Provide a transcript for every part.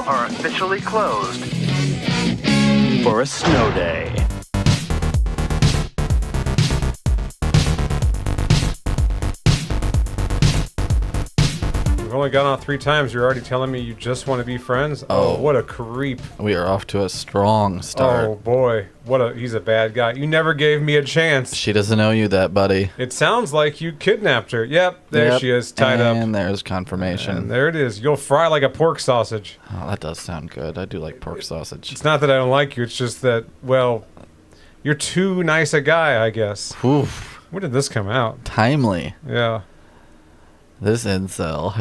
are officially closed for a snow day. We've only gone out 3 times. You're already telling me you just want to be friends? Oh, what a creep. We are off to a strong start. Oh, boy. He's a bad guy. You never gave me a chance. She doesn't know you that, buddy. It sounds like you kidnapped her. Yep, there she is, tied up. And there's confirmation. And there it is. You'll fry like a pork sausage. Oh, that does sound good. I do like pork sausage. It's not that I don't like you. It's just that, well, you're too nice a guy, I guess. Oof. When did this come out? Timely. Yeah. This incel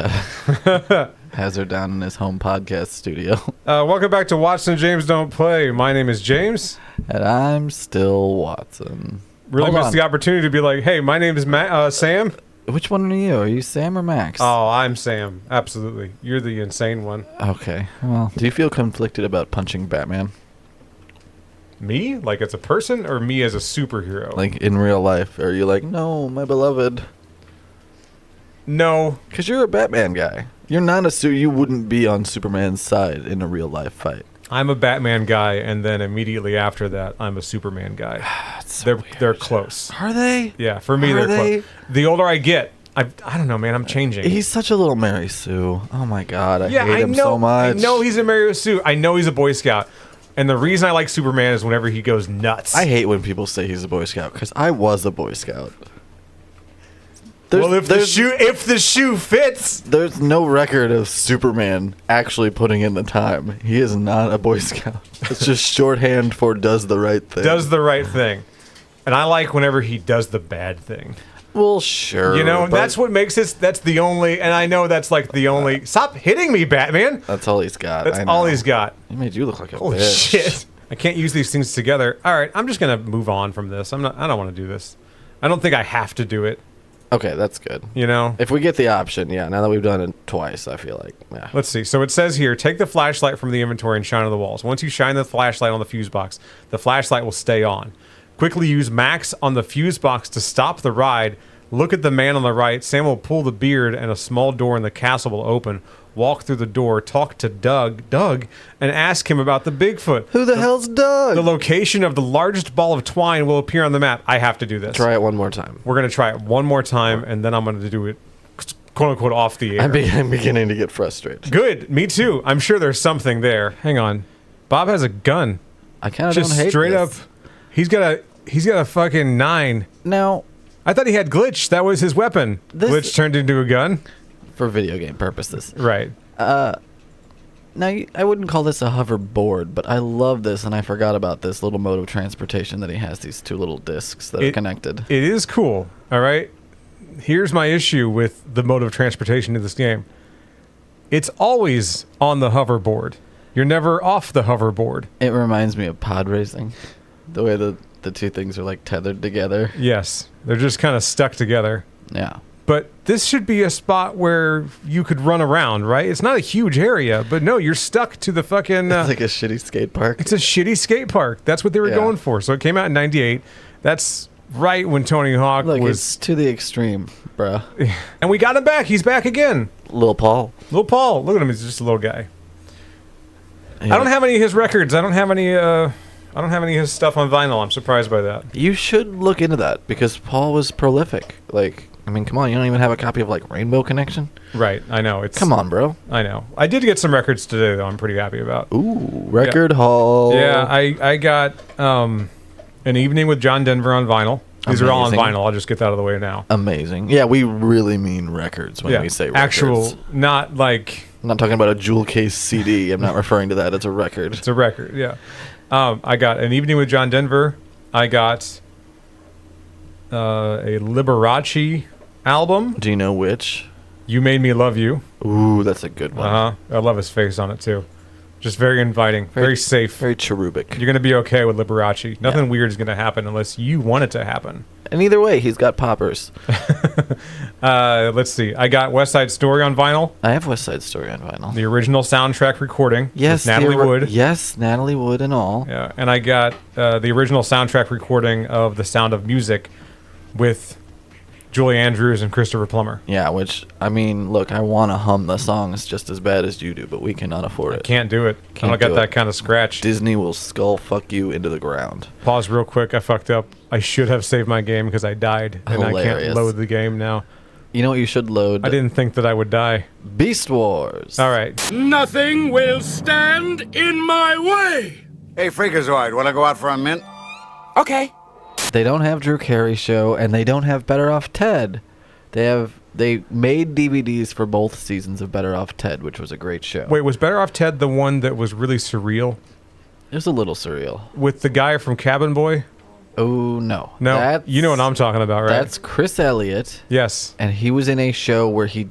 has her down in his home podcast studio. Welcome back to Watson James Don't Play. My name is James. And I'm still Watson. Really missed the opportunity to be like, hey, my name is Sam. Which one are you? Are you Sam or Max? Oh, I'm Sam. Absolutely. You're the insane one. Okay. Well, do you feel conflicted about punching Batman? Me? Like it's a person, or me as a superhero? Like in real life? Are you like, no, my beloved? No. Because you're a Batman guy. You're not you wouldn't be on Superman's side in a real life fight. I'm a Batman guy, and then immediately after that, I'm a Superman guy. They're close. Are they? Yeah, for me, they're close. The older I get, I don't know, man, I'm changing. He's such a little Mary Sue. Oh my God, I hate him so much. I know he's a Mary Sue. I know he's a Boy Scout. And the reason I like Superman is whenever he goes nuts. I hate when people say he's a Boy Scout, because I was a Boy Scout. If the shoe fits. There's no record of Superman actually putting in the time. He is not a Boy Scout. It's just shorthand for does the right thing. Does the right thing. And I like whenever he does the bad thing. Well, sure. You know, that's what makes this, that's the only, and I know that's like the only, stop hitting me, Batman. That's all he's got. That's all he's got. He made you look like a Holy bitch. shit. I can't use these things together. All right, I'm just going to move on from this. I don't want to do this. I don't think I have to do it. Okay, that's good. You know? If we get the option, yeah. Now that we've done it twice, I feel like, yeah. Let's see. So it says here, take the flashlight from the inventory and shine on the walls. Once you shine the flashlight on the fuse box, the flashlight will stay on. Quickly use Max on the fuse box to stop the ride. Look at the man on the right. Sam will pull the beard and a small door in the castle will open. Walk through the door, talk to Doug, and ask him about the Bigfoot. Who the hell's Doug? The location of the largest ball of twine will appear on the map. I have to do this. Try it one more time. We're going to try it one more time, and then I'm going to do it, quote-unquote, off the air. I'm beginning to get frustrated. Good. Me too. I'm sure there's something there. Hang on. Bob has a gun. I kind of don't hate Just straight this. up. He's got a fucking 9. Now, I thought he had Glitch. That was his weapon. Glitch turned into a gun. For video game purposes. Right. Now, I wouldn't call this a hoverboard, but I love this, and I forgot about this little mode of transportation that he has, these 2 little discs that are connected. It is cool, all right? Here's my issue with the mode of transportation in this game. It's always on the hoverboard. You're never off the hoverboard. It reminds me of pod racing, the way the 2 things are, like, tethered together. Yes, they're just kind of stuck together. Yeah. But this should be a spot where you could run around, right? It's not a huge area, but no, you're stuck to the fucking... it's like a shitty skate park. It's a shitty skate park. That's what they were going for. So it came out in 98. That's right when Tony Hawk was... It's to the extreme, bruh. And we got him back. He's back again. Lil Paul. Lil Paul. Look at him. He's just a little guy. Yeah. I don't have any of his records. I don't have any of his stuff on vinyl. I'm surprised by that. You should look into that, because Paul was prolific. Like... I mean, come on, you don't even have a copy of, like, Rainbow Connection? Right, I know. Come on, bro. I know. I did get some records today, though, I'm pretty happy about. Ooh, record haul. Yeah, I got An Evening with John Denver on vinyl. These are all on vinyl. I'll just get that out of the way now. Amazing. Yeah, we really mean records when we say records. Actual, not like... I'm not talking about a jewel case CD. I'm not referring to that. It's a record. It's a record, yeah. I got An Evening with John Denver. I got a Liberace album. Do you know which? You Made Me Love You. Ooh, that's a good one. I love his face on it too. Just very inviting, very safe. Very cherubic. You're going to be okay with Liberace. Nothing weird is going to happen unless you want it to happen. And either way, he's got poppers. Let's see. I got West Side Story on vinyl. I have West Side Story on vinyl. The original soundtrack recording. Yes, with Natalie Wood. Yes, Natalie Wood and all. Yeah, and I got the original soundtrack recording of The Sound of Music with Julie Andrews and Christopher Plummer. Yeah, which, I mean, look, I want to hum the songs just as bad as you do, but we cannot afford it. Can't do it. I Can't don't got do that it. kind of scratch. Disney will skull fuck you into the ground. Pause real quick. I fucked up. I should have saved my game because I died, and I can't Hilarious. load the game now. You know what you should load? I didn't think that I would die. Beast Wars. All right. Nothing will stand in my way. Hey, Freakazoid, wanna go out for a mint? Okay. They don't have Drew Carey show, and they don't have Better Off Ted. They made DVDs for both seasons of Better Off Ted, which was a great show. Wait, was Better Off Ted the one that was really surreal It was a little surreal. with the guy from Cabin Boy? Oh, no. No, you know what I'm talking about, right? That's Chris Elliott, Yes. and he was in a show where he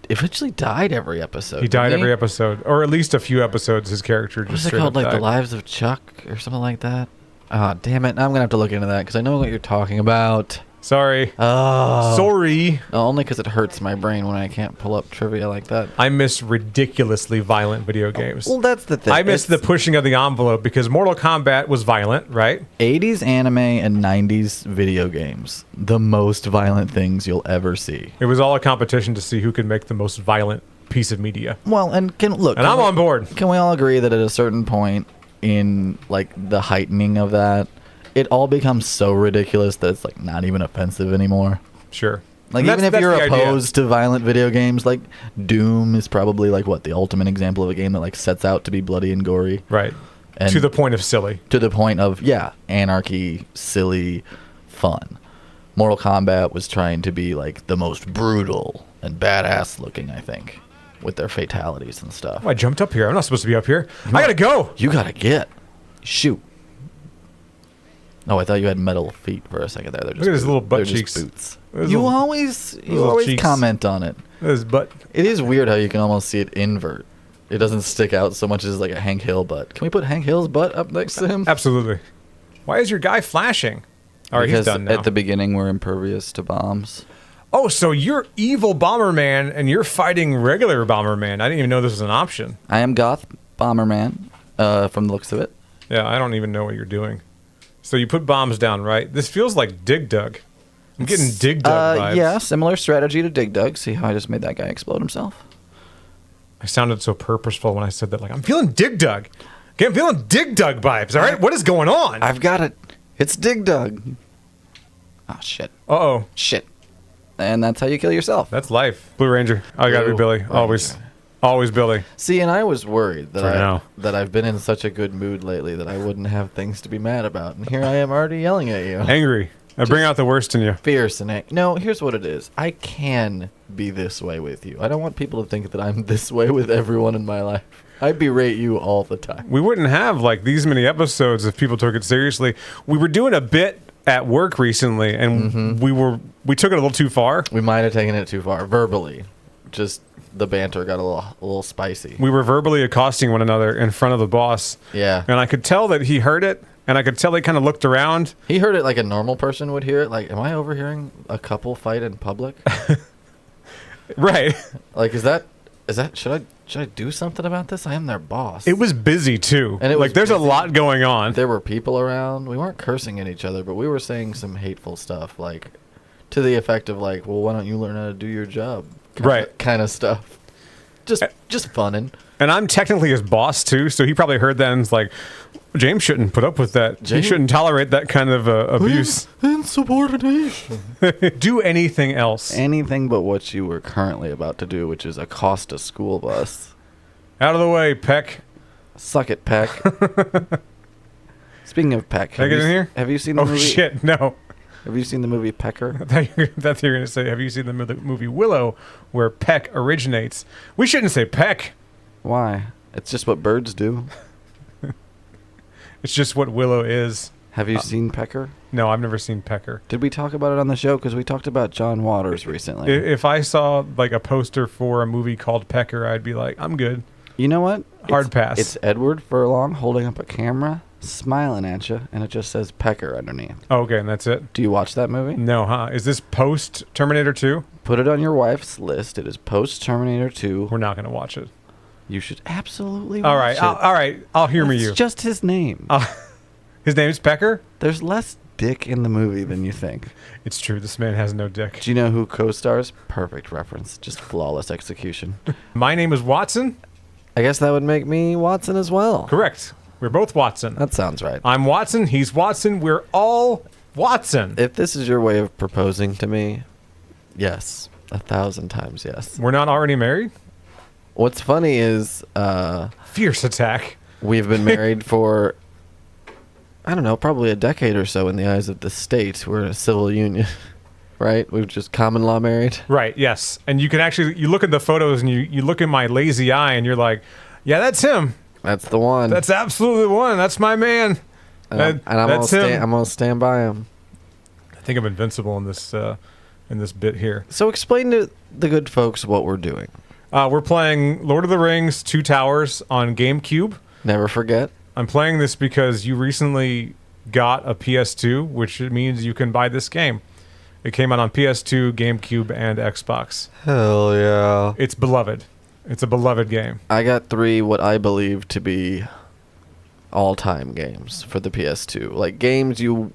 eventually died every episode. He died didn't every episode, or at least a few episodes. His character What just was it straight called? up Like The died. Lives of Chuck or something like that? Ah, damn it. Now I'm going to have to look into that because I know what you're talking about. Sorry. Oh. Sorry. Only because it hurts my brain when I can't pull up trivia like that. I miss ridiculously violent video games. Well, that's the thing. I miss the pushing of the envelope because Mortal Kombat was violent, right? 80s anime and 90s video games. The most violent things you'll ever see. It was all a competition to see who could make the most violent piece of media. Well, and And I'm on board. Can we all agree that at a certain point in like the heightening of that, it all becomes so ridiculous that it's like not even offensive anymore? Sure. Like And even if that's you're the idea. opposed to violent video games, like Doom is probably like what the ultimate example of a game that like sets out to be bloody and gory, Right. And To the point of silly. to the point of anarchy, silly, fun. Mortal Kombat was trying to be like the most brutal and badass looking, I think, with their fatalities and stuff. Oh, I jumped up here. I'm not supposed to be up here. I gotta go. You gotta get shoot. Oh, I thought you had metal feet for a second there. They're just Look at his little butt they're just cheeks. boots. Those You little- always little cheeks. comment on it. His butt. It is weird how you can almost see it invert. It doesn't stick out so much as like a Hank Hill butt. Can we put Hank Hill's butt up next to him? Absolutely. Why is your guy flashing? All right, he's Because done now. at the beginning we're impervious to bombs. Oh, so you're evil Bomberman and you're fighting regular Bomberman. I didn't even know this was an option. I am Goth Bomberman, from the looks of it. Yeah, I don't even know what you're doing. So you put bombs down, right? This feels like Dig Dug. I'm getting Dig Dug vibes. Yeah, similar strategy to Dig Dug. See how I just made that guy explode himself? I sounded so purposeful when I said that. Like, I'm feeling Dig Dug. Okay, I'm feeling Dig Dug vibes, all right? What is going on? I've got it. It's Dig Dug. Oh, shit. Uh-oh. Shit. And that's how you kill yourself. That's life. Blue Ranger. I gotta be Blue Billy. Ranger. Always. Always Billy. See, and I was worried that For now. that I've been in such a good mood lately that I wouldn't have things to be mad about. And here I am already yelling at you. Angry. I bring out the worst in you. Fierce and no, here's what it is. I can be this way with you. I don't want people to think that I'm this way with everyone in my life. I berate you all the time. We wouldn't have like these many episodes if people took it seriously. We were doing a bit at work recently and we took it a little too far. We might have taken it too far verbally. Just the banter got a little spicy. We were verbally accosting one another in front of the boss. Yeah. And I could tell that he heard it, and I could tell he kind of looked around. He heard it like a normal person would hear it. Like, am I overhearing a couple fight in public? Right. Like, is that should I do something about this? I am their boss. It was busy too. And it like was there's a busy. lot going on. There were people around. We weren't cursing at each other, but we were saying some hateful stuff, like to the effect of like, "Well, why don't you learn how to do your job?" Right. Kind of stuff. Just funning. And I'm technically his boss too, so he probably heard that and was like, James shouldn't put up with that. James- He shouldn't tolerate that kind of abuse. Insubordination. Do anything else. Anything but what you were currently about to do, which is accost a school bus. Out of the way, Peck. Suck it, Peck. Speaking of Peck, Can I get in here? Have you seen the Oh movie? shit, no. Have you seen the movie Pecker? I thought you were going to say, have you seen the movie Willow, where Peck originates? We shouldn't say Peck. Why? It's just what birds do. It's just what Willow is. Have you seen Pecker? No, I've never seen Pecker. Did we talk about it on the show? Because we talked about John Waters recently. If I saw like a poster for a movie called Pecker, I'd be like, I'm good. You know what? Hard pass. It's Edward Furlong holding up a camera, smiling at you, and it just says Pecker underneath. Oh, okay, and that's it? Do you watch that movie? No, huh? Is this post Terminator 2? Put it on your wife's list. It is post Terminator 2. We're not going to watch it. You should absolutely watch All right, it. all right. I'll humor It's you. just his name. His name's Pecker? There's less dick in the movie than you think. It's true. This man has no dick. Do you know who co-stars? Perfect reference. Just flawless execution. My name is Watson. I guess that would make me Watson as well. Correct. We're both Watson. That sounds right. I'm Watson. He's Watson. We're all Watson. If this is your way of proposing to me, yes. 1,000 times yes. We're not already married? What's funny is Fierce attack. we've been married for, I don't know, probably a decade or so in the eyes of the state. We're in a civil union, right? We've just common law married. Right, yes. And you can actually, you look at the photos and you look in my lazy eye and you're like, yeah, that's him. That's the one. That's absolutely the one. That's my man. I'm That's him. gonna stand by him. I think I'm invincible in this bit here. So explain to the good folks what we're doing. We're playing Lord of the Rings 2 Towers on GameCube. Never forget. I'm playing this because you recently got a PS2, which means you can buy this game. It came out on PS2, GameCube, and Xbox. Hell yeah. It's beloved. It's a beloved game. I got 3 what I believe to be all-time games for the PS2. Like games you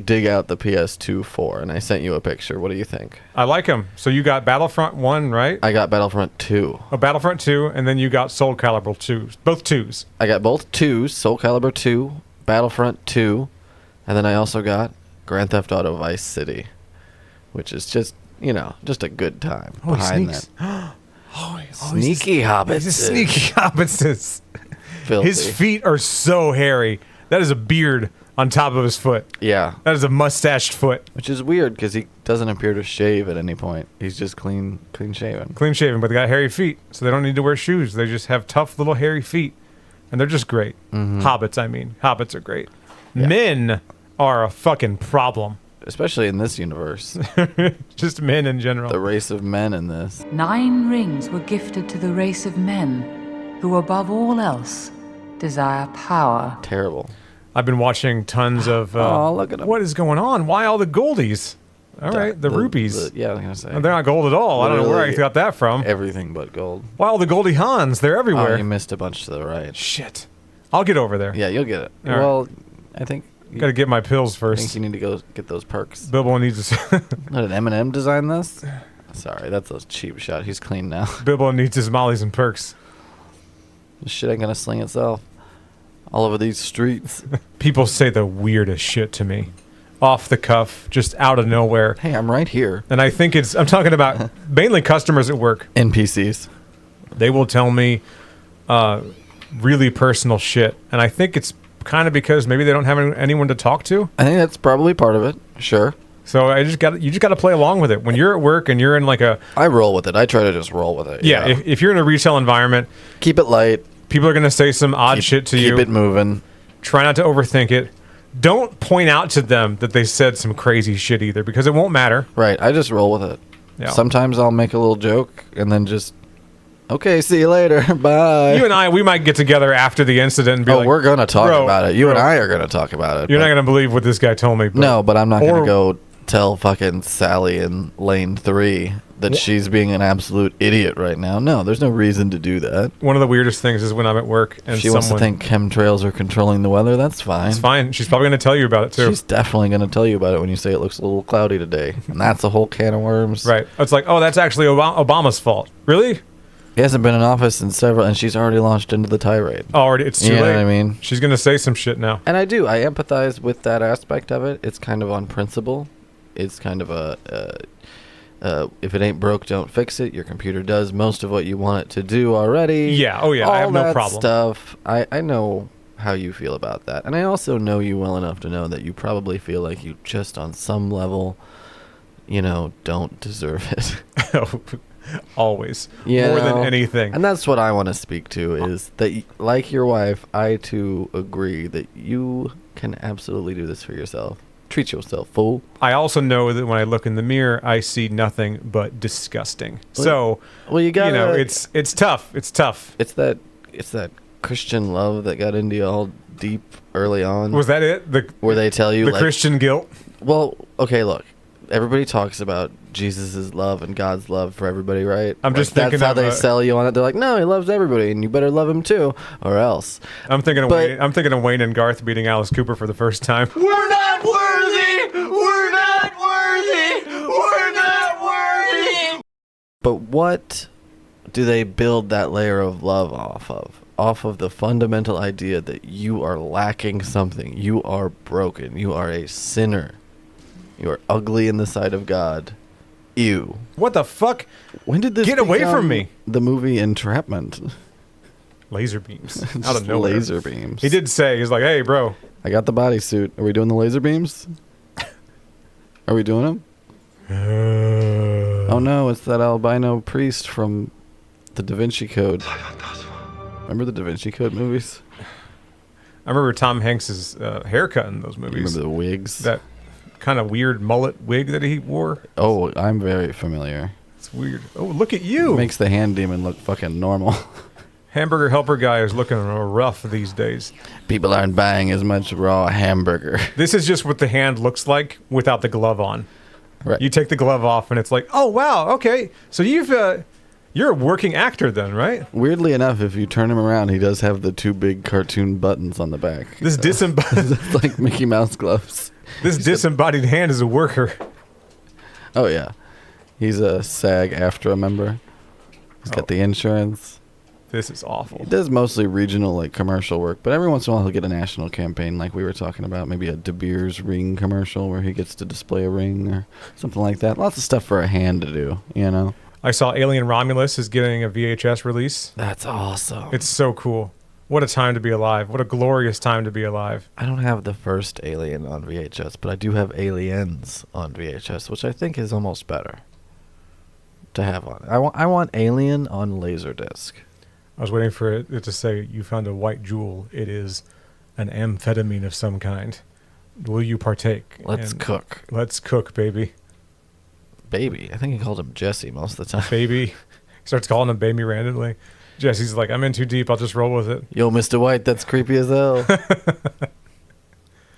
dig out the PS2 for, and I sent you a picture. What do you think? I like them. So you got Battlefront 1, right? I got Battlefront 2. Oh, Battlefront 2, and then you got Soul Calibur 2. Both 2s. I got both 2s, Soul Calibur 2, Battlefront 2, and then I also got Grand Theft Auto Vice City, which is just, just a good time Oh, he behind sneaks. that. He's Sneaky hobbits. He's a sneaky hobbits. Filthy. His feet are so hairy. That is a beard on top of his foot. Yeah, That is a mustached foot. which is weird because he doesn't appear to shave at any point. He's just clean shaven. Clean shaven, but they got hairy feet, so they don't need to wear shoes. They just have tough little hairy feet, and they're just great. Hobbits, I mean. Hobbits are great. Yeah. Men are a fucking problem. Especially in this universe. Just men in general. The race of men in this. 9 rings were gifted to the race of men, who above all else desire power. Terrible. I've been watching tons of. Oh, look at 'em. What is going on? Why all the goldies? All right, the rupees. yeah, I was going to say. They're not gold at all. I don't know where I Literally got that from. Everything but gold. Why all the Goldie Hans? They're Oh, everywhere. you missed a bunch to the right. Shit. I'll get over there. Yeah, you'll get it. All right. Well, I think Got to get my pills I first. think you need to go get those perks. Bilbo needs to. Did Eminem design this? Sorry, that's a cheap shot. He's clean now. Bilbo needs his mollies and perks. This shit ain't gonna sling itself all over these streets. People say the weirdest shit to me, off the cuff, just out of nowhere. Hey, I'm right here. And I think I'm talking about mainly customers at work. NPCs. They will tell me really personal shit, and I think it's kind of because maybe they don't have anyone to talk to. I think that's probably part of it. Sure. So you just got to play along with it. When you're at work and you're in like a I roll with it. I try to just roll with it. yeah, if you're in a retail environment, keep it light. people are going to say some odd shit to you. Keep it moving. Try not to overthink it. Don't point out to them that they said some crazy shit either, because it won't matter. Right. I just roll with it. Yeah. Sometimes I'll make a little joke and then just, okay, see you later. Bye. You and we might get together after the incident and be like, we're going to talk "Bro, about it. You and bro, I are going to talk about it. You're but- not going to believe what this guy told me. No, but I'm not going or- to go tell fucking Sally in lane 3 that she's being an absolute idiot right now. No, there's no reason to do that. One of the weirdest things is when I'm at work and If she wants to think chemtrails are controlling the weather, that's fine. it's fine. She's probably going to tell you about it too. She's definitely going to tell you about it when you say it looks a little cloudy today. And that's a whole can of worms. Right. It's like, oh, that's actually Obama's fault. Really? He hasn't been in office in several, and she's already launched into the tirade. Already, it's too You know late. what I mean? She's going to say some shit now. And I empathize with that aspect of it. It's kind of on principle. It's kind of if it ain't broke, don't fix it. Your computer does most of what you want it to do already. Yeah. Oh, yeah. All I have no that problem. stuff. I know how you feel about that. And I also know you well enough to know that you probably feel like you just on some level, don't deserve it. Always. You More know? than anything. And that's what I want to speak to is that, like your wife, I too agree that you can absolutely do this for yourself. Treat yourself, fool. I also know that when I look in the mirror, I see nothing but disgusting. So, Well, you gotta. it's tough. It's tough. It's that Christian love that got into you all deep early on. Was that it? where they tell you the like, Christian guilt? well, okay, look. Everybody talks about Jesus' love and God's love for everybody, right? I'm just that's thinking how of they a- sell you on it. They're like, no, he loves everybody, and you better love him too, or else. I'm thinking of But- Wayne. I'm thinking of Wayne and Garth beating Alice Cooper for the first time. We're not worthy We're not worthy! We're not worthy! But what do they build that layer of love off of? Off of the fundamental idea that you are lacking something. You are broken. You are a sinner. You are ugly in the sight of God. Ew. What the fuck? When did this Get away become from me. The movie Entrapment. Laser beams. Out Just of nowhere. laser beams. He did say, he's like, hey, bro. I got the bodysuit. Are we doing the laser beams? Are we doing them? Oh no, it's that albino priest from the Da Vinci Code. Remember the Da Vinci Code movies? I remember Tom Hanks's haircut in those movies. Remember the wigs? That kind of weird mullet wig that he wore. Oh, I'm very familiar. It's weird. Oh, look at you. Makes the hand demon look fucking normal. Hamburger helper guy is looking rough these days. People aren't buying as much raw hamburger. This is just what the hand looks like without the glove on. Right. You take the glove off and it's like, oh wow, okay. So you're a working actor then, right? Weirdly enough, if you turn him around, he does have the two big cartoon buttons on the back. This disembodied, It's like Mickey Mouse gloves. this disembodied hand is a worker. Oh yeah, he's a SAG-AFTRA member. He's got the insurance. This is awful. He does mostly regional, like, commercial work, but every once in a while he'll get a national campaign, like we were talking about, maybe a De Beers ring commercial where he gets to display a ring or something like that. Lots of stuff for a hand to do, you know? I saw Alien Romulus is getting a VHS release. That's awesome. It's so cool. What a time to be alive. What a glorious time to be alive. I don't have the first Alien on VHS, but I do have Aliens on VHS, which I think is almost better to have on. I want Alien on Laserdisc. I was waiting for it to say, you found a white jewel. It is an amphetamine of some kind. Will you partake? Let's cook. Let's cook, baby. Baby. I think he called him Jesse most of the time. Baby. He starts calling him baby randomly. Jesse's like, I'm in too deep. I'll just roll with it. Yo, Mr. White, that's creepy as hell.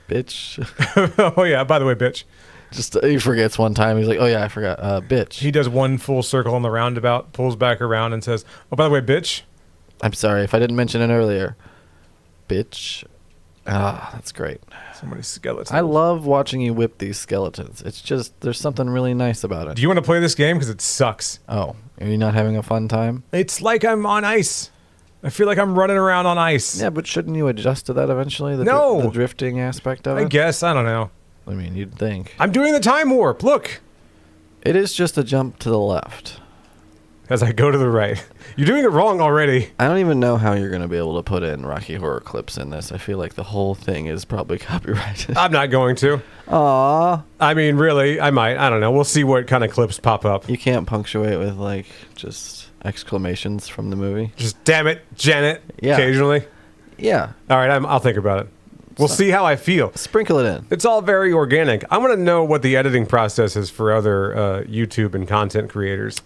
Bitch. Oh, yeah. By the way, bitch. Just he forgets one time. He's like, oh, yeah, I forgot. Bitch. He does one full circle on the roundabout, pulls back around and says, oh, by the way, bitch. I'm sorry if I didn't mention it earlier. Bitch. Ah, that's great. Somebody's skeleton. I love watching you whip these skeletons. It's just, there's something really nice about it. Do you want to play this game? Because it sucks. Oh, are you not having a fun time? It's like I'm on ice. I feel like I'm running around on ice. Yeah, but shouldn't you adjust to that eventually? No. The drifting aspect of it? I guess. I don't know. I mean, you'd think. I'm doing the time warp. Look. It is just a jump to the left. As I go to the right. You're doing it wrong already. I don't even know how you're going to be able to put in Rocky Horror clips in this. I feel like the whole thing is probably copyrighted. I'm not going to. Aww. I mean, really, I might. I don't know. We'll see what kind of clips pop up. You can't punctuate with, like, just exclamations from the movie. Just, damn it, Janet, Yeah. occasionally. Yeah. All right, I'll think about it. We'll see how I feel. Sprinkle it in. It's all very organic. I want to know what the editing process is for other YouTube and content creators.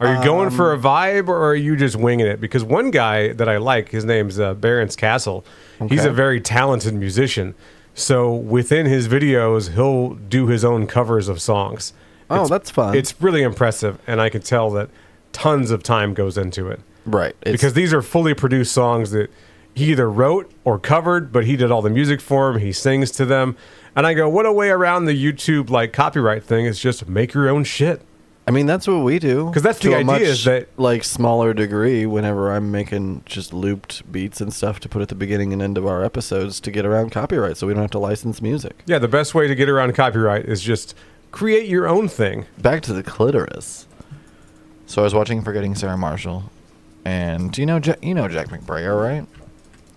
Are you going for a vibe, or are you just winging it? Because one guy that I like, his name's Barron's Castle. He's Okay. a very talented musician. So within his videos, he'll do his own covers of songs. Oh, that's fun. It's really impressive, and I can tell that tons of time goes into it. Right. Because these are fully produced songs that he either wrote or covered, but he did all the music for them. He sings to them. And I go, what a way around the YouTube like copyright thing is just make your own shit. I mean, that's what we do. 'Cause that's to the a idea much, is that- like, smaller degree whenever I'm making just looped beats and stuff to put at the beginning and end of our episodes to get around copyright so we don't have to license music. Yeah, the best way to get around copyright is just create your own thing. Back to the clitoris. So I was watching Forgetting Sarah Marshall, and do you know Jack McBrayer, right?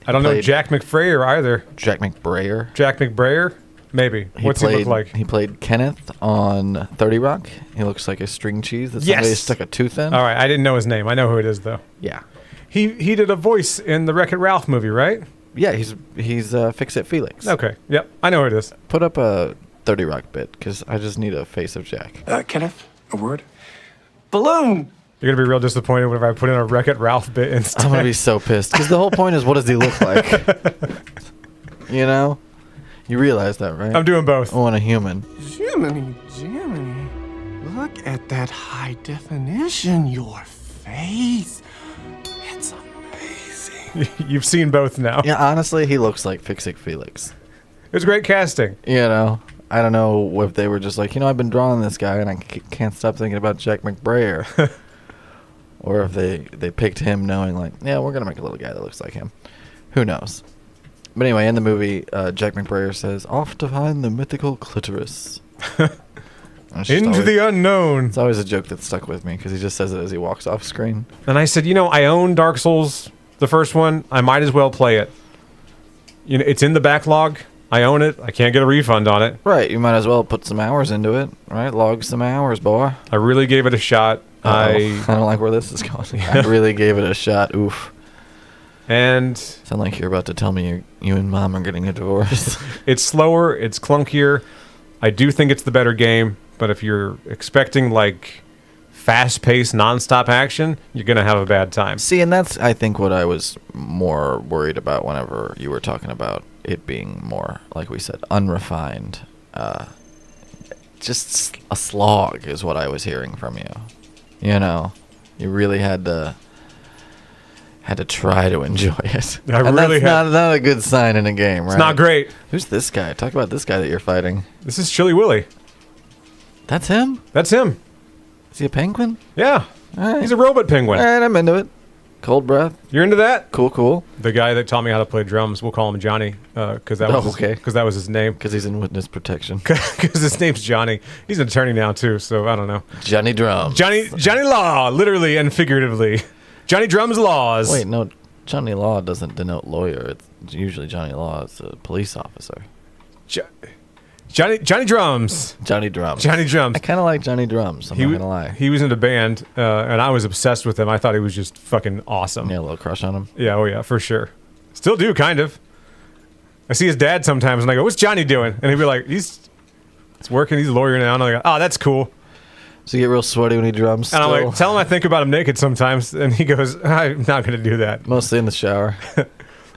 I don't know Played- Jack McFrayer either. Jack McBrayer. Jack McBrayer? Maybe. What's he look like? He played Kenneth on 30 Rock. He looks like a string cheese that somebody Yes! stuck a tooth in. All right, I didn't know his name. I know who it is, though. Yeah. He did a voice in the Wreck-It Ralph movie, right? Yeah, he's Fix-It Felix. Okay. Yep. I know who it is. Put up a 30 Rock bit, because I just need a face of Jack. Kenneth, a word? Balloon! You're going to be real disappointed whenever I put in a Wreck-It Ralph bit instead. I'm going to be so pissed, because the whole point is, what does he look like? You know? You realize that, right? I'm doing both. I want a human. Jiminy, look at that high definition. Your face. It's amazing. You've seen both now. Yeah, honestly, he looks like Fix-It Felix. It was great casting. You know? I don't know if they were just like, I've been drawing this guy and I can't stop thinking about Jack McBrayer. Or if they picked him knowing like, yeah, we're going to make a little guy that looks like him. Who knows? But anyway, in the movie, Jack McBrayer says, off to find the mythical clitoris. Into the unknown. It's always a joke that stuck with me because he just says it as he walks off screen. And I said, I own Dark Souls, the first one. I might as well play it. It's in the backlog. I own it. I can't get a refund on it. Right. You might as well put some hours into it. Right. Log some hours, boy. I really gave it a shot. I don't like where this is going. I really gave it a shot. Oof. And sound like you're about to tell me you and Mom are getting a divorce. It's slower. It's clunkier. I do think it's the better game. But if you're expecting like fast-paced, non-stop action, you're gonna have a bad time. See, and that's I think what I was more worried about whenever you were talking about it being more, like we said, unrefined. Just a slog is what I was hearing from you. You really had to try to enjoy it. That's not a good sign in a game, right? It's not great. Who's this guy? Talk about this guy that you're fighting. This is Chili Willy. That's him? That's him. Is he a penguin? Yeah. All right. He's a robot penguin. All right, I'm into it. Cold breath. You're into that? Cool. The guy that taught me how to play drums, we'll call him Johnny, because that was his name. Because he's in witness protection. Because his name's Johnny. He's an attorney now too, so I don't know. Johnny Drums. Johnny Law, literally and figuratively. Johnny Drums Laws. Wait, no, Johnny Law doesn't denote lawyer. It's usually Johnny Law is a police officer. Johnny Drums. Johnny Drums. Johnny Drums. I kind of like Johnny Drums. I'm not gonna lie. He was in a band, and I was obsessed with him. I thought he was just fucking awesome. Yeah, a little crush on him. Yeah, oh yeah, for sure. Still do, kind of. I see his dad sometimes, and I go, "What's Johnny doing?" And he'd be like, "He's working. He's a lawyer now." And I go, "Oh, that's cool." So you get real sweaty when he drums. And I'm like, "Tell him I think about him naked sometimes." And he goes, "I'm not gonna do that." Mostly in the shower.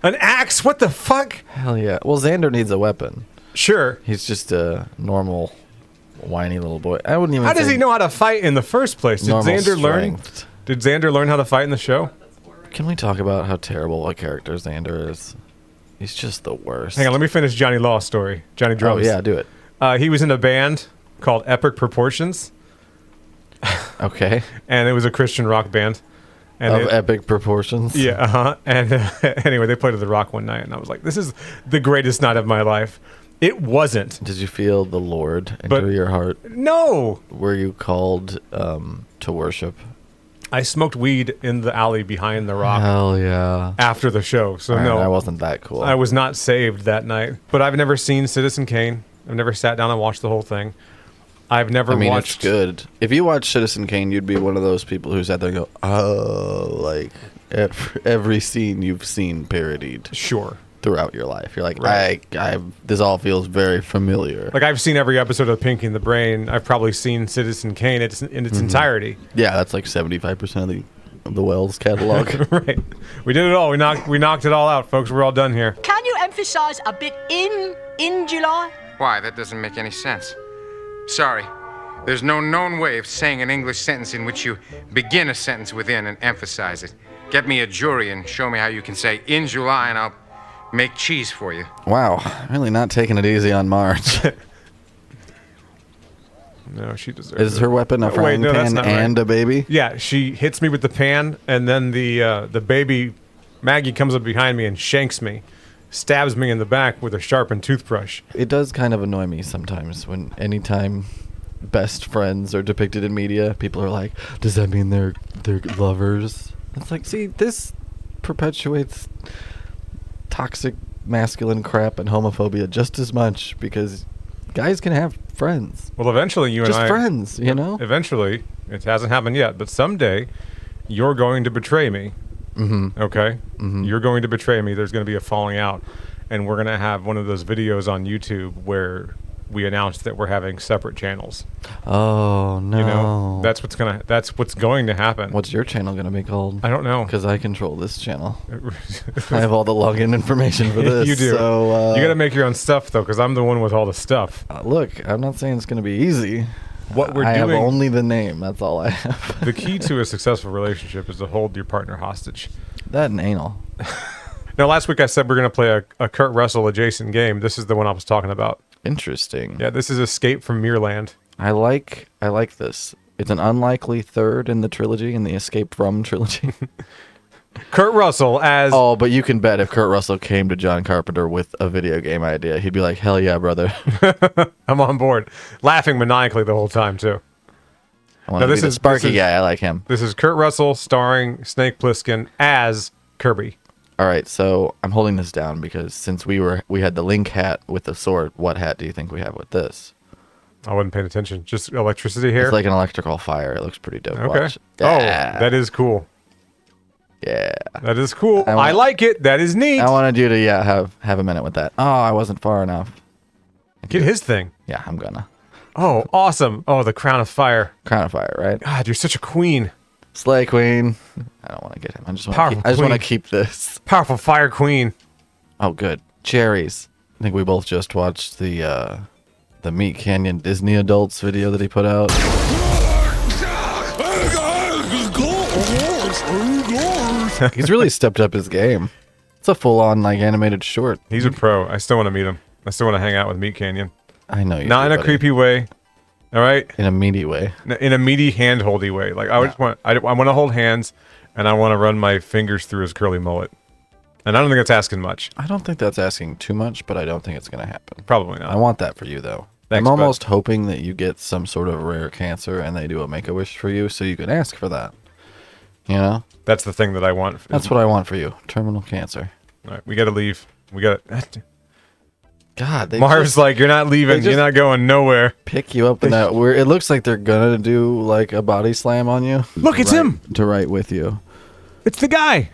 An axe? What the fuck? Hell yeah. Well, Xander needs a weapon. Sure. He's just a normal, whiny little boy. I wouldn't even. How does he know how to fight in the first place? Did Xander learn how to fight in the show? Can we talk about how terrible a character Xander is? He's just the worst. Hang on, let me finish Johnny Law's story. Johnny Drums. Oh yeah, do it. He was in a band called Epic Proportions. Okay. And it was a Christian rock band. And epic proportions. Yeah, And anyway, they played at the Rock one night, and I was like, "This is the greatest night of my life." It wasn't. Did you feel the Lord enter your heart? No. Were you called to worship? I smoked weed in the alley behind the Rock. Hell yeah. After the show, so no, I wasn't that cool. I was not saved that night. But I've never seen Citizen Kane. I've never sat down and watched the whole thing. I've never watched. It's good. If you watch Citizen Kane, you'd be one of those people who sat there and go, "Oh," like every scene you've seen parodied. Sure. Throughout your life, you're like, right. This all feels very familiar. Like I've seen every episode of Pinky and the Brain. I've probably seen Citizen Kane in its entirety. Yeah, that's like 75% of the Wells catalog. Right. We did it all. We knocked it all out, folks. We're all done here. Can you emphasize a bit in July? Why? That doesn't make any sense. Sorry. There's no known way of saying an English sentence in which you begin a sentence with in and emphasize it. Get me a jury and show me how you can say in July and I'll make cheese for you. Wow. Really not taking it easy on Marge. No, she deserves it. Is her weapon a frying pan and a baby? Yeah, she hits me with the pan, and then the baby, Maggie, comes up behind me and shanks me. Stabs me in the back with a sharpened toothbrush. It does kind of annoy me sometimes when anytime best friends are depicted in media, people are like, does that mean they're lovers? It's like, see, this perpetuates toxic masculine crap and homophobia just as much because guys can have friends. Well, eventually you just and I... Just friends, you know? Eventually. It hasn't happened yet, but someday you're going to betray me. Mm-hmm. Okay? Mm-hmm. You're going to betray me. There's going to be a falling out. And we're going to have one of those videos on YouTube where we announce that we're having separate channels. Oh, no. You know, that's what's going to happen. What's your channel going to be called? I don't know. Because I control this channel. I have all the login information for this. You do. So, you got to make your own stuff, though, because I'm the one with all the stuff. Look, I'm not saying it's going to be easy. What we're I doing, have only the name. That's all I have. The key to a successful relationship is to hold your partner hostage. That and anal. Now, last week I said we're going to play a Kurt Russell adjacent game. This is the one I was talking about. Interesting. Yeah, this is Escape from Mirrorland. I like this. It's an unlikely third in the trilogy, in the Escape from trilogy. Kurt Russell as... Oh, but you can bet if Kurt Russell came to John Carpenter with a video game idea, he'd be like, hell yeah, brother. I'm on board. Laughing maniacally the whole time, too. I want to be the Sparky guy. I like him. This is Kurt Russell starring Snake Plissken as Kirby. All right, so I'm holding this down because since we had the Link hat with the sword, what hat do you think we have with this? I wasn't paying attention. Just electricity here? It's like an electrical fire. It looks pretty dope. Okay. Watch. Oh, Yeah. that is cool. Yeah. That is cool. I like it. That is neat. I wanted you to have a minute with that. Oh, I wasn't far enough. Get his thing. Yeah, I'm gonna. Oh, awesome. Oh, the Crown of Fire. Crown of Fire, right? God, you're such a queen. Slay Queen. I don't want to get him. I just want to keep this. Powerful Fire Queen. Oh, good. Cherries. I think we both just watched the Meat Canyon Disney Adults video that he put out. He's really stepped up his game. It's a full-on like animated short. He's a pro. I still want to meet him. I still want to hang out with Meat Canyon. I know you. Not in a creepy way. All right. In a meaty way. In a meaty hand-holdy way. Like I want to hold hands, and I want to run my fingers through his curly mullet. And I don't think that's asking much. I don't think that's asking too much, but I don't think it's gonna happen. Probably not. I want that for you though. Thanks, I'm almost hoping that you get some sort of rare cancer and they do a Make-A-Wish for you, so you can ask for that. You know. That's the thing that I want. That's what I want for you. Terminal cancer. All right, we got to leave. We got. God, Marv's like, you're not leaving. You're not going nowhere. Pick you up in that. Where it looks like they're gonna do like a body slam on you. Look, it's him. To right with you. It's the guy.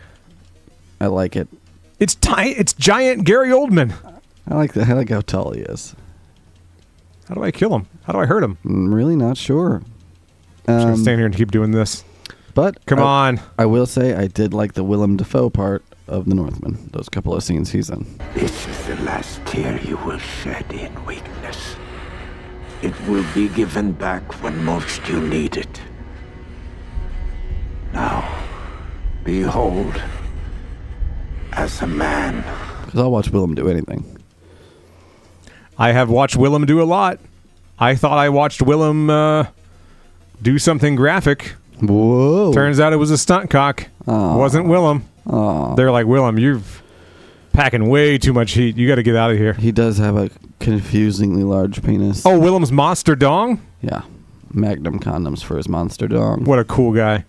I like it. It's giant Gary Oldman. I like that. I like how tall he is. How do I kill him? How do I hurt him? I'm really not sure. I'm just gonna stand here and keep doing this. But come on. I will say I did like the Willem Dafoe part of The Northman. Those couple of scenes he's in. This is the last tear you will shed in weakness. It will be given back when most you need it. Now, behold, as a man. Because I'll watch Willem do anything. I have watched Willem do a lot. I thought I watched Willem do something graphic. Whoa. Turns out it was a stunt cock. Wasn't Willem. They're like, Willem, you're packing way too much heat. You got to get out of here. He does have a confusingly large penis. Oh, Willem's monster dong? Yeah. Magnum condoms for his monster dong. What a cool guy.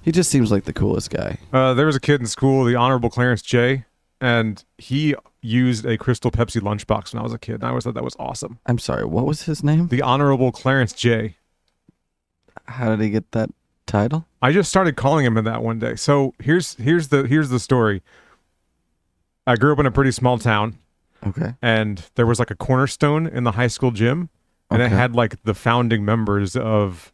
He just seems like the coolest guy. There was a kid in school, the Honorable Clarence J., and he used a Crystal Pepsi lunchbox when I was a kid, and I always thought that was awesome. I'm sorry, what was his name? The Honorable Clarence J. How did he get that title? I just started calling him that one day. So here's the story. I grew up in a pretty small town. Okay. And there was like a cornerstone in the high school gym, and it had like the founding members of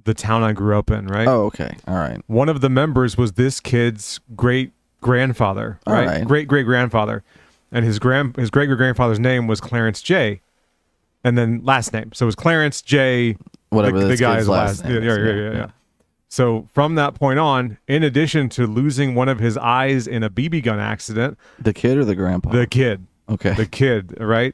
the town I grew up in, right? Oh, okay. All right. One of the members was this kid's great-grandfather, right? All right. Great-great-grandfather. And his great-great-grandfather's name was Clarence J. And then last name. So it was Clarence J. Whatever the guy's last name. Yeah. So from that point on, in addition to losing one of his eyes in a BB gun accident. The kid or the grandpa? The kid. Okay. The kid, right?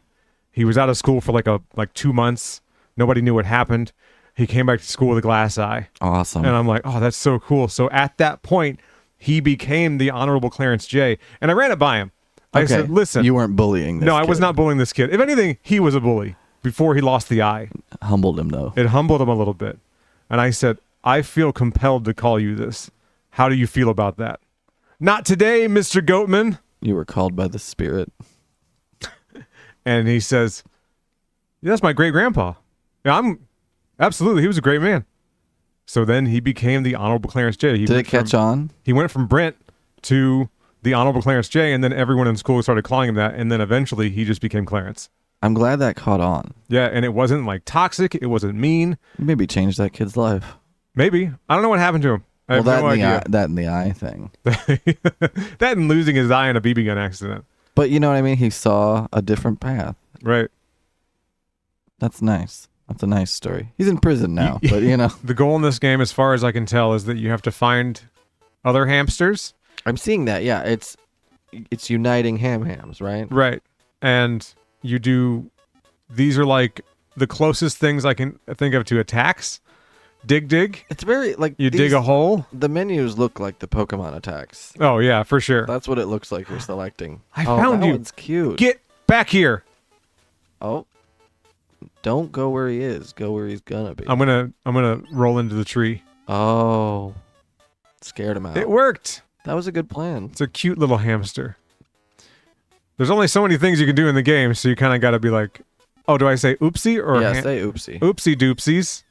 He was out of school for like 2 months. Nobody knew what happened. He came back to school with a glass eye. Awesome. And I'm like, oh, that's so cool. So at that point, he became the Honorable Clarence J. And I ran it by him. I said, listen. You weren't bullying this No, I kid. was not bullying this kid. If anything, he was a bully before he lost the eye. Humbled him, though. It humbled him a little bit. And I said, I feel compelled to call you this. How do you feel about that? Not today, Mr. Goatman. You were called by the spirit. And he says, yeah, that's my great-grandpa. Yeah, absolutely, he was a great man. So then he became the Honorable Clarence J. Did it catch on? He went from Brent to the Honorable Clarence J., and then everyone in school started calling him that, and then eventually he just became Clarence. I'm glad that caught on. Yeah, and it wasn't like toxic, it wasn't mean. Maybe changed that kid's life. Maybe. I don't know what happened to him. I have no idea. That and the eye thing. That and losing his eye in a BB gun accident. But you know what I mean? He saw a different path. Right. That's nice. That's a nice story. He's in prison now, but you know. The goal in this game, as far as I can tell, is that you have to find other hamsters. I'm seeing that, yeah. It's uniting hams, right? Right. And you do these are like the closest things I can think of to attacks. Dig. It's very like you dig a hole. The menus look like the Pokemon attacks. Oh yeah, for sure. That's what it looks like you're selecting. I found you. One's cute. Get back here. Oh. Don't go where he is. Go where he's gonna be. I'm gonna roll into the tree. Oh. Scared him out. It worked. That was a good plan. It's a cute little hamster. There's only so many things you can do in the game, so you kind of got to be like, oh, do I say oopsie or yeah, say oopsie. Oopsie doopsies.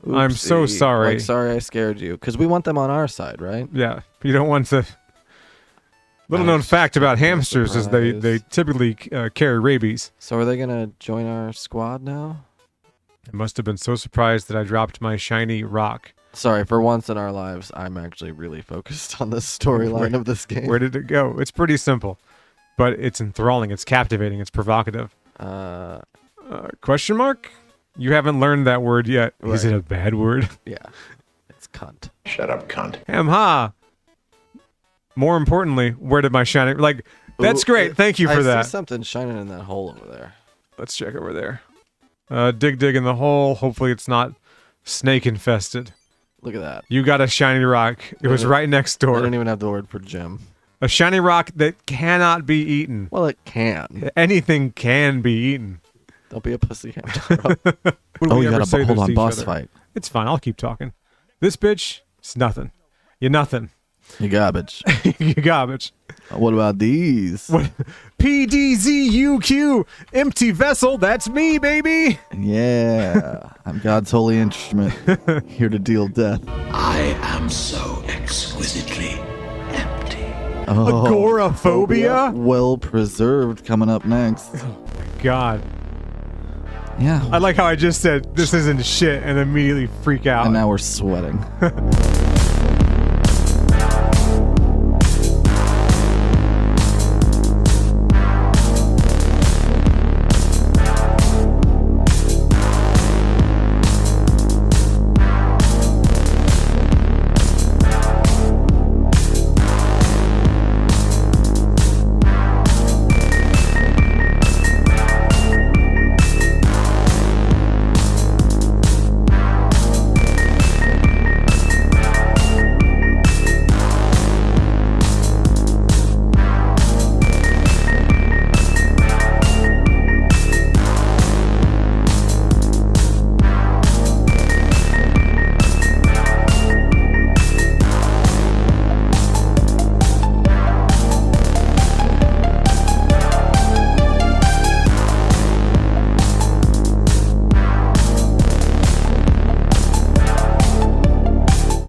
Oopsie. I'm so sorry. Like, sorry I scared you, because we want them on our side, right? Yeah, you don't want to. Little known fact about hamsters is they typically carry rabies. So are they gonna join our squad now? I must have been so surprised that I dropped my shiny rock. Sorry, for once in our lives, I'm actually really focused on the storyline of this game. Where did it go? It's pretty simple, but it's enthralling. It's captivating. It's provocative. Question mark? You haven't learned that word yet. Right. Is it a bad word? Yeah. It's cunt. Shut up, cunt. Ham-ha. More importantly, where did my shiny... Like, that's great. Thank you for that. I see something shining in that hole over there. Let's check over there. Dig in the hole. Hopefully it's not snake infested. Look at that. You got a shiny rock. It was right next door. I didn't even have the word for gem. A shiny rock that cannot be eaten. Well, it can. Anything can be eaten. Don't be a pussy hamster. Oh, you gotta hold on, boss fight. It's fine. I'll keep talking. This bitch, it's nothing. You're nothing. You garbage. You garbage. What about these? What? PDZUQ, empty vessel. That's me, baby. Yeah, I'm God's holy instrument, here to deal death. I am so exquisitely empty. Oh, agoraphobia? Well preserved coming up next. God. Yeah. I like how I just said this isn't shit and immediately freak out. And now we're sweating.